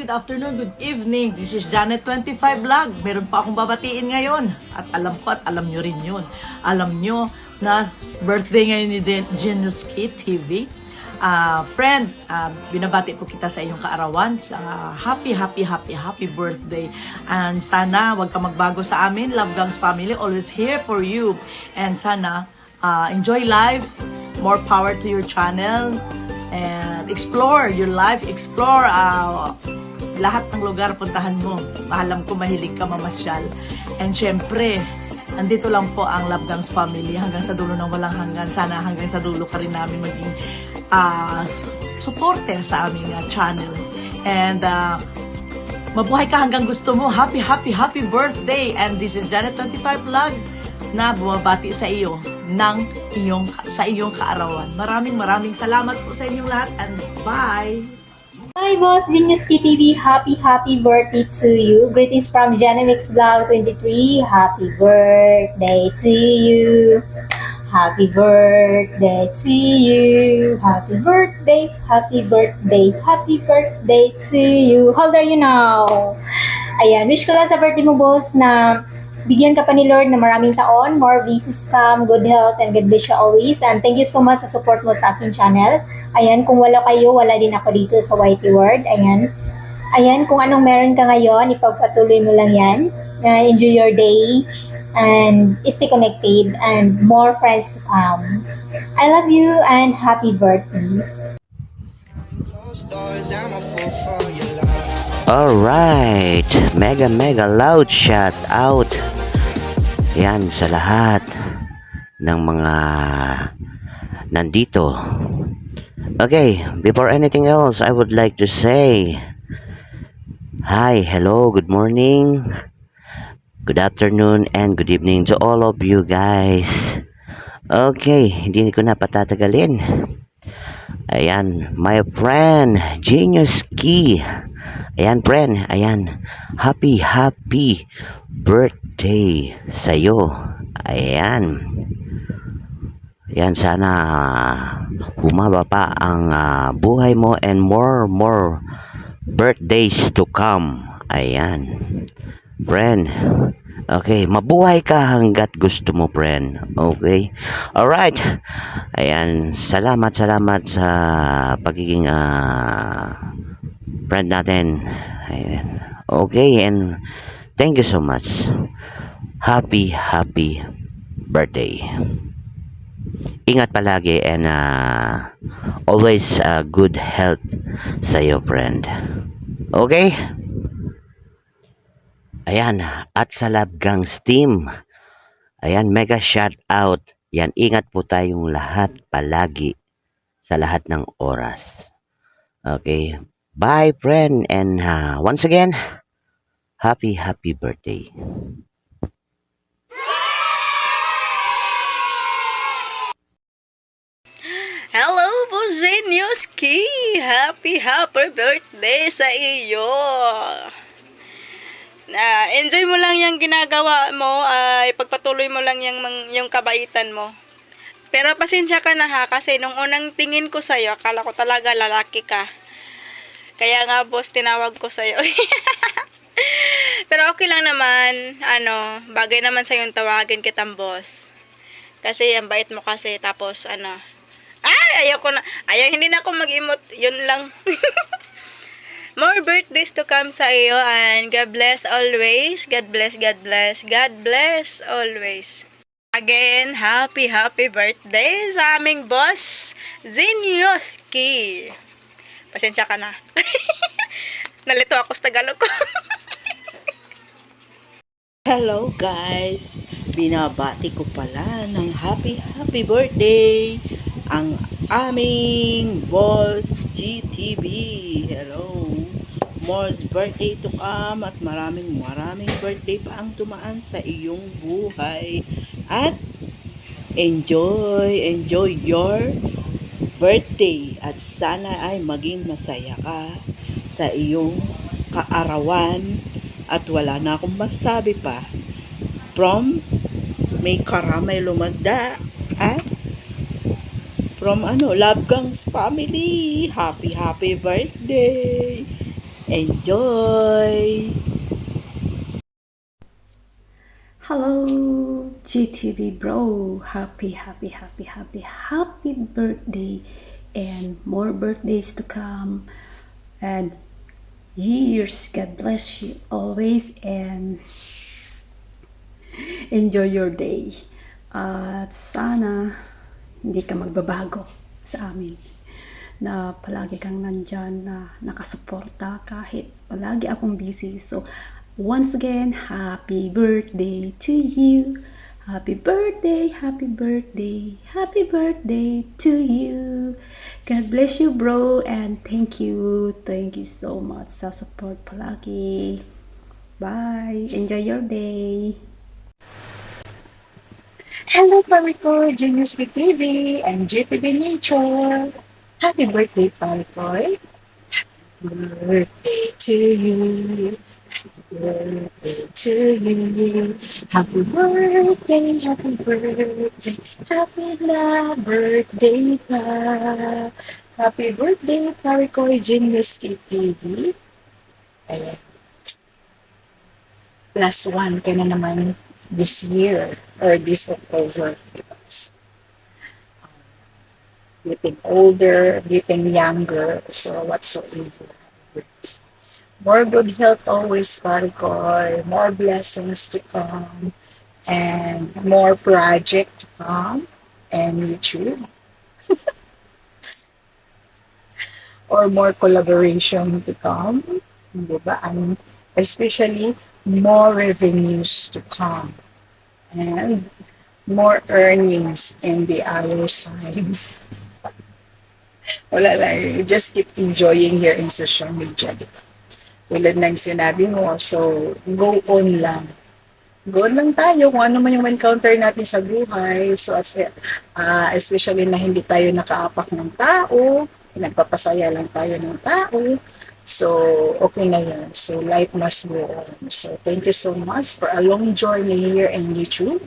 good afternoon, good evening. This is Janet25 Vlog. Meron pa akong babatiin ngayon. At alam ko at alam nyo rin yun. Alam nyo na birthday ngayon ni Genius Kid TV. Friend, binabati ko kita sa iyong kaarawan. Happy birthday. And sana wag ka magbago sa amin. Love Gangs Family, always here for you. And sana enjoy life. More power to your channel. And explore your life, explore lahat ng lugar puntahan mo. Alam ko mahilig ka mamasyal. And syempre, nandito lang po ang Love Gangs Family hanggang sa dulo ng walang hanggan. Sana hanggang sa dulo ka rin namin maging supporter sa aming channel. And mabuhay ka hanggang gusto mo. Happy birthday! And this is Janet25 Vlog na bumabati sa iyo sa iyong kaarawan. Maraming salamat po sa inyong lahat and bye! Hi Boss Genius Kid TV, happy birthday to you. Greetings from Genemix Vlog 23. Happy birthday to you. Happy birthday to you. Happy birthday to you. How old are you now? Ayan, wish ko lang sa birthday mo, boss, na bigyan ka pa ni Lord na maraming taon, more blessings come, good health, and God bless you always. And thank you so much sa support mo sa aking channel. Ayan, kung wala kayo, wala din ako dito sa YT World. Ayan, kung anong meron ka ngayon, ipagpatuloy mo lang yan. Enjoy your day, and stay connected, and more friends to come. I love you, and happy birthday. Alright, mega loud shout out yan sa lahat ng mga nandito. Okay, before anything else, I would like to say hi, hello, good morning, good afternoon, and good evening to all of you guys. Okay, hindi ko na patatagalin. Ayan, my friend Genius Key. Ayan, friend, ayan, happy birthday sa'yo. Ayan, sana humaba pa ang buhay mo and more birthdays to come. Ayan, friend. Okay, mabuhay ka hanggat gusto mo, friend. Okay, alright. Ayan, salamat sa pagiging friend natin. Ayan. Okay, and thank you so much. Happy birthday. Ingat palagi and always good health sa iyo, friend. Okay? Ayan, at sa Love Gangs team. Ayan, mega shout out. Yan, ingat po tayong lahat palagi sa lahat ng oras. Okay? Bye, friend, and once again, happy birthday. Hello po, Genius Key! Happy birthday sa iyo! Enjoy mo lang yung ginagawa mo, ipagpatuloy mo lang yung kabaitan mo. Pero pasensya ka na ha, kasi nung unang tingin ko sa'yo, akala ko talaga lalaki ka. Kaya nga, boss, tinawag ko sa'yo. Pero okay lang naman, bagay naman sa'yo yung tawagin kitang boss. Kasi, ang bait mo kasi, tapos, hindi na ako mag-emote, yun lang. More birthdays to come sa iyo, and God bless always. God bless always. Again, happy birthday sa aming boss, Genius Key. Pasensya ka na. Nalito ako sa Tagalog ko. Hello guys, binabati ko pala ng happy birthday ang aming boss GTV. Hello, more birthday to come, at maraming birthday pa ang tumaan sa iyong buhay, at enjoy your birthday, at sana ay maging masaya ka sa iyong kaarawan. At wala na akong masabi pa. From may karamay lumagda, at from Love Gangs Family, happy birthday. Enjoy! Hello, GTV bro. Happy birthday and more birthdays to come and years. God bless you always and enjoy your day. At sana hindi ka magbabago sa amin. Na palagi kang nandyan na nakasuporta kahit palagi akong busy. So, once again, happy birthday to you. Happy birthday, happy birthday to you. God bless you, bro, and thank you. Thank you so much sa support palagi. Bye. Enjoy your day. Hello, Paricoy, Genius with TV, and GTV Nature. Happy birthday, Paricoy. Birthday to you. Birthday to you. Happy birthday, happy birthday. Happy na birthday pa. Happy birthday, Paricoy, Genius with TV. Ayan. Plus one ka na naman this year or this October. Getting older, getting younger, so whatsoever. More good health always, Paricoy. More blessings to come. And more project to come. And YouTube. Or more collaboration to come. Diba? And especially more revenues to come. And more earnings in the other side. Wala lang, you just keep enjoying here in social media. Diba? Tulad ng sinabi mo, so go on lang. Go on lang tayo kung ano man yung encounter natin sa buhay. So especially na hindi tayo nakaapak ng tao, nagpapasaya lang tayo ng tao. So, okay na yun. So, life must go on. So, thank you so much for a long journey here in YouTube.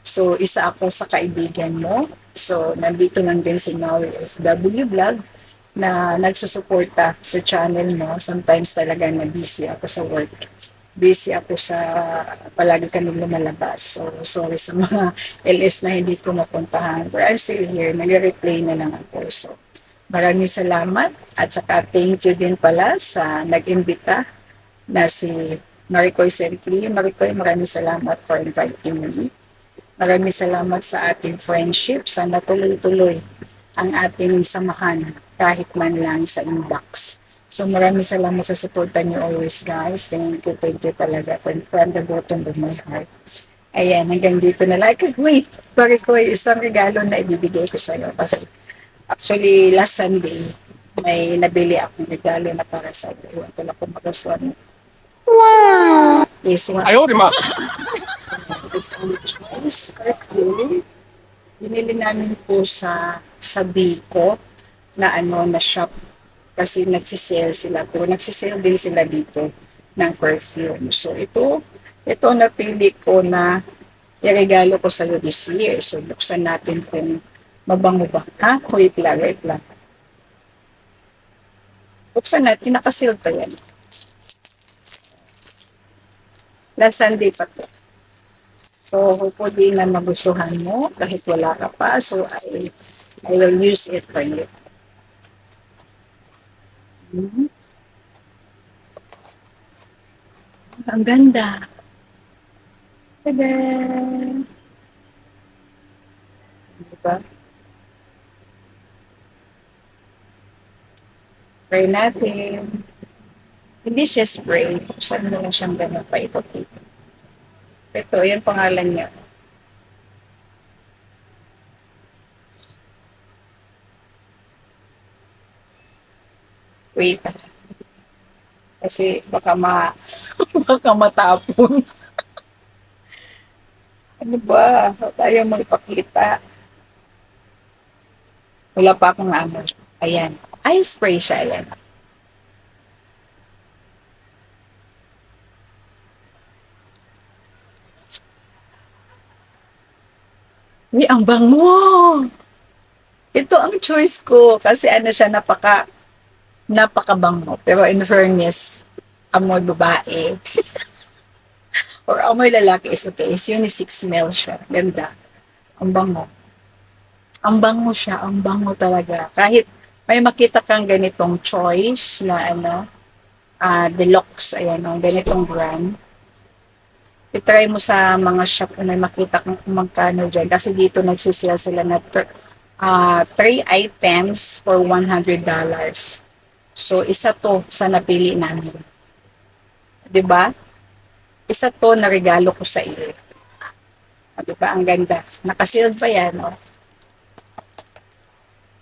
So, isa ako sa kaibigan mo. So, nandito lang din si Nori FW Vlog na nagsusuporta sa channel mo. Sometimes talaga na busy ako sa work. Busy ako sa palagi kami lumalabas. So, sorry sa mga LS na hindi ko mapuntahan. But I'm still here. Nag-replay na lang ako. So, maraming salamat. At saka thank you din pala sa nag-imbita na si Maricoy Simply. Maricoy, maraming salamat for inviting me. Maraming salamat sa ating friendship. Sana tuloy-tuloy ang ating samahan kahit man lang sa inbox. So maraming salamat sa suporta niyo always, guys. Thank you talaga from the bottom of my heart. Ayan, hanggang dito na lang. Wait, Maricoy, isang regalo na ibibigay ko sa iyo kasi actually last Sunday may nabili akong regalo na para sa iyo. Iwan ko lang kung magaswan mo. Wow! Yes, one. Ayaw, di ma. Is ang choice perfume. Binili namin po sa Biko na na shop kasi nagsisale sila po. Nagsisale din sila dito ng perfume. So ito napili ko na iregalo ko sa iyo this year. So buksan natin kung mabango ba. Ha? Wait lang. Buksan natin, nakasale pa yan. Last Sunday pa to. So, hopefully na magustuhan mo kahit wala ka pa. So, I will use it for you. Ang ganda. Tada! Diba? Try natin. Hindi siya spray. Saan mo lang siyang ganun pa ito. Ito, yan pangalan niya. Wait. Kasi baka baka matapon. Ano ba? Tayo magpakita. Wala pa akong amoy. Ayan. Eye spray siya. Ayan. Uy, ang bango! Ito ang choice ko kasi siya napakabango. Pero in fairness, amoy babae or amoy lalaki is okay. Is unisex smell siya. Ganda. Ang bango. Ang bango siya. Ang bango talaga. Kahit may makita kang ganitong choice na deluxe, ayan, ganitong brand. I-try mo sa mga shop na may makita kung magkano dyan. Kasi dito nagsisale sila na 3 items for $100. So, isa to sa napili namin. 'Di ba? Isa to na regalo ko sa iyo. 'Di ba? Ang ganda. Naka-sealed pa yan, oh.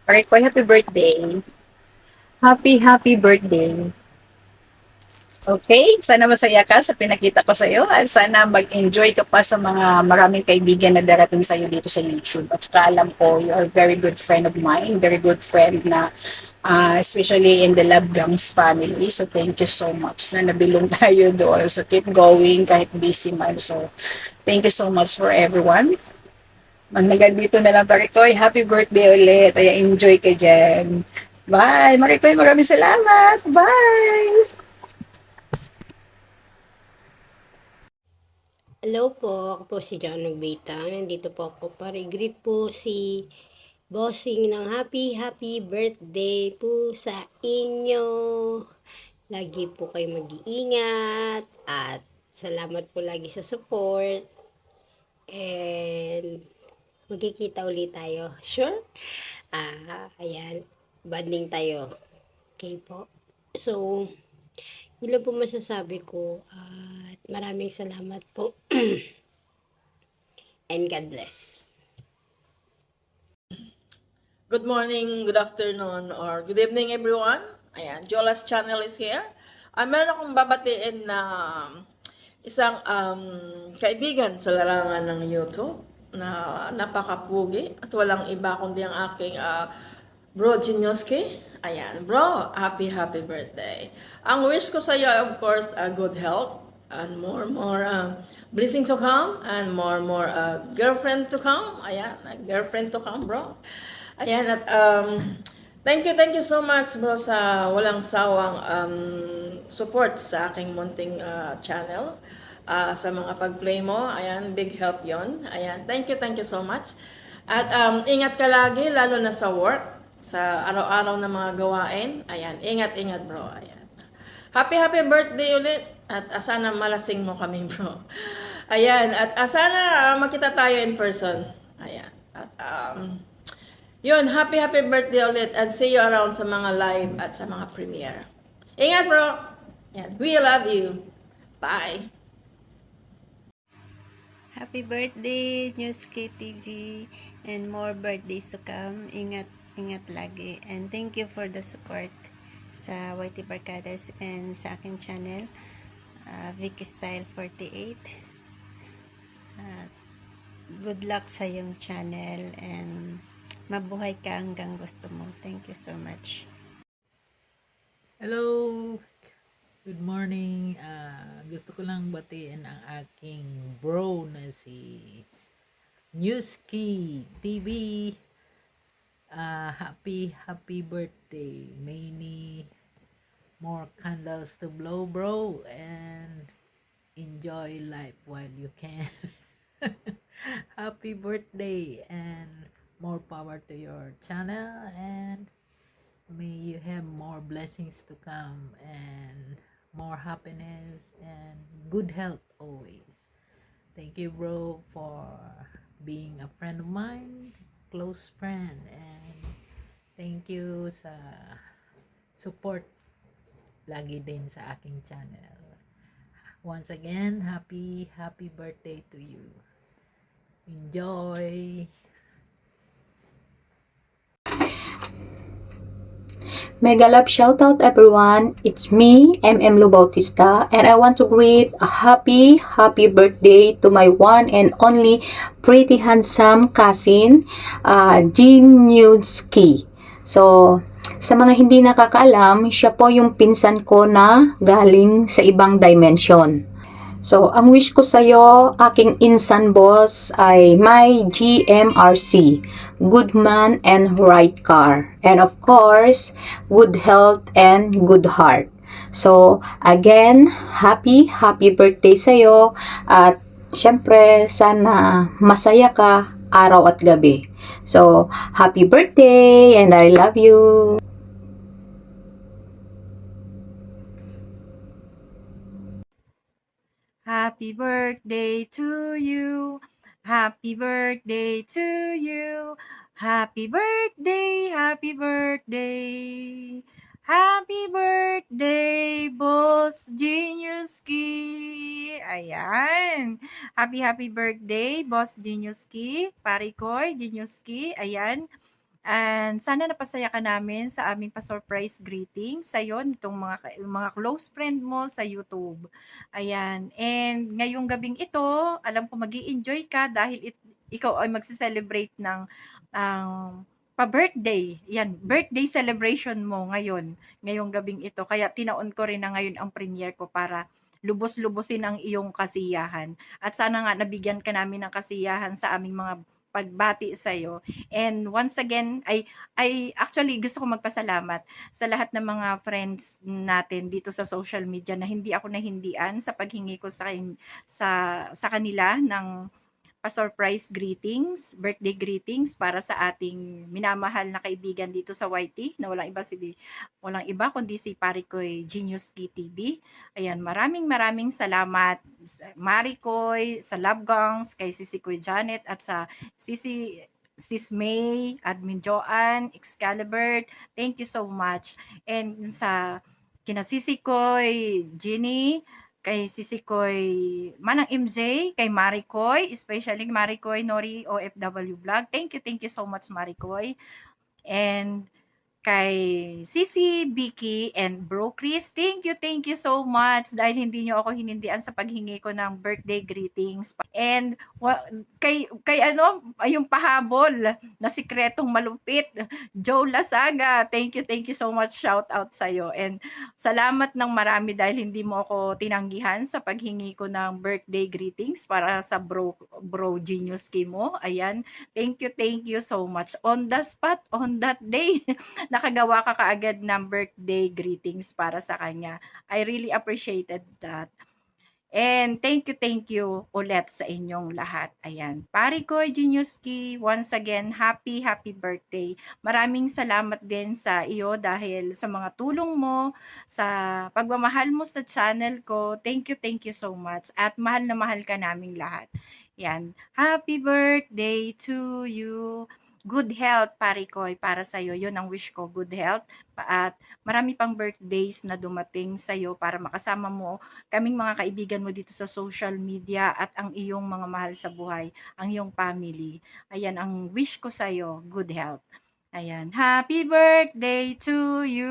Alright, happy birthday. Happy birthday. Okay, sana masaya ka sa pinakita ko sa iyo at sana mag-enjoy ka pa sa mga maraming kaibigan na darating sa iyo dito sa YouTube. At saka alam ko, you are a very good friend of mine, very good friend na especially in the Love Gangs family. So thank you so much na nabilong tayo doon. So keep going kahit busy man. So thank you so much for everyone. Hanggang dito na lang, Marikoy. Happy birthday ulit. Ay, enjoy ka dyan. Bye! Marikoy, maraming salamat. Bye! Hello po, ako po si John Nagbeitang. Nandito po ako para i-greet po si Bossing ng happy birthday po sa inyo. Lagi po kayo mag-iingat at salamat po lagi sa support. And magkikita ulit tayo. Sure? Ayan, banding tayo. Okay po. So, yun lang po masasabi ko at maraming salamat po and God bless. Good morning, good afternoon, or good evening everyone. Ayan, Jola's channel is here. Meron akong babatiin na isang kaibigan sa larangan ng YouTube na napakapugi at walang iba kundi ang aking Bro Jinyosuke. Ayan, bro, happy birthday. Ang wish ko sa iyo, of course, good health and more blessings to come and more girlfriend to come. Ayan, girlfriend to come, bro. Ayan, at thank you so much, bro, sa walang sawang support sa aking munting channel. Sa mga pag-play mo, ayan, big help yon. Ayan, thank you so much. At ingat ka lagi, lalo na sa work, sa araw-araw na mga gawain. Ayan, ingat bro. Ayan. Happy birthday ulit. At sana malasing mo kami, bro. Ayan, at sana makita tayo in person. Ayan. At yun, happy birthday ulit and see you around sa mga live at sa mga premiere. Ingat, bro. Ayan, we love you. Bye. Happy birthday, Newski TV, and more birthdays to come. Ingat lagi. And thank you for the support sa YT Barkadas and sa aking channel, Vicky Style 48. Good luck sa iyong channel and mabuhay ka hanggang gusto mo. Thank you so much. Hello! Good morning. Gusto ko lang batiin ang aking bro na si Newski TV. Happy birthday. Many more candles to blow, bro, and enjoy life while you can. Happy birthday and more power to your channel, and may you have more blessings to come and more happiness and good health always. Thank you, bro, for being a friend of mine, close friend, and thank you sa support lagi din sa aking channel. Once again, happy birthday to you. Enjoy! Mega love shout out everyone. It's me, Lu Bautista, and I want to greet a happy birthday to my one and only pretty handsome cousin, Jinyosuke. So, sa mga hindi nakakaalam, siya po yung pinsan ko na galing sa ibang dimension. So, ang wish ko sa'yo, aking insan boss, ay may GMRC, good man and right car. And of course, good health and good heart. So, again, happy birthday sa'yo. At syempre, sana masaya ka araw at gabi. So, happy birthday and I love you. Happy birthday to you. Happy birthday to you. Happy birthday, happy birthday. Happy birthday, Boss Geniuski. Ayan. Happy birthday, Boss Geniuski. Parikoy, Geniuski. Ayan. And sana napasaya ka namin sa aming pa-surprise greeting sa iyo nitong mga close friend mo sa YouTube. Ayan. And ngayong gabing ito, alam ko magi-enjoy ka dahil ikaw ay magse-celebrate ng pa-birthday. Yan, birthday celebration mo ngayon, ngayong gabing ito. Kaya tinaon ko rin na ngayon ang premiere ko para lubos-lubosin ang iyong kasiyahan. At sana nga nabigyan ka namin ng kasiyahan sa aming mga pagbati sa iyo. And once again, ay actually gusto ko magpasalamat sa lahat ng mga friends natin dito sa social media na hindi ako nahindian sa paghingi ko sa kanila ng pa-surprise greetings, birthday greetings para sa ating minamahal na kaibigan dito sa YT na walang iba kundi si Parikoy Genius GTV. Ayan, maraming salamat sa Marikoy, sa Love Gongs, kay Sisi Koy Janet at sa Sis May, Admin Joanne, Excalibur. Thank you so much. And sa kina Sisi Koy, Ginny, kay Sisikoy Manang MJ, kay Maricoy, especially Maricoy Nori OFW Vlog. Thank you so much Maricoy. And kay Sisi, Vicky, and Bro Chris, thank you so much dahil hindi nyo ako hinindian sa paghingi ko ng birthday greetings. And kay yung pahabol na sikretong malupit, Joe Lasaga, thank you so much, shout out sa'yo. And salamat ng marami dahil hindi mo ako tinanggihan sa paghingi ko ng birthday greetings para sa bro genius mo. Ayan, thank you so much. On the spot, on that day, nakagawa ka kaagad ng birthday greetings para sa kanya. I really appreciated that. And thank you ulit sa inyong lahat. Ayan. Parikoy Geniuski, once again, happy birthday. Maraming salamat din sa iyo dahil sa mga tulong mo, sa pagmamahal mo sa channel ko. Thank you so much. At mahal na mahal ka naming lahat. Yan. Happy birthday to you. Good health, Parikoy, para sa iyo. Yun ang wish ko, good health. At marami pang birthdays na dumating sa iyo para makasama mo kaming mga kaibigan mo dito sa social media at ang iyong mga mahal sa buhay, ang iyong family. Ayan, ang wish ko sa iyo, good health. Ayan, happy birthday to you.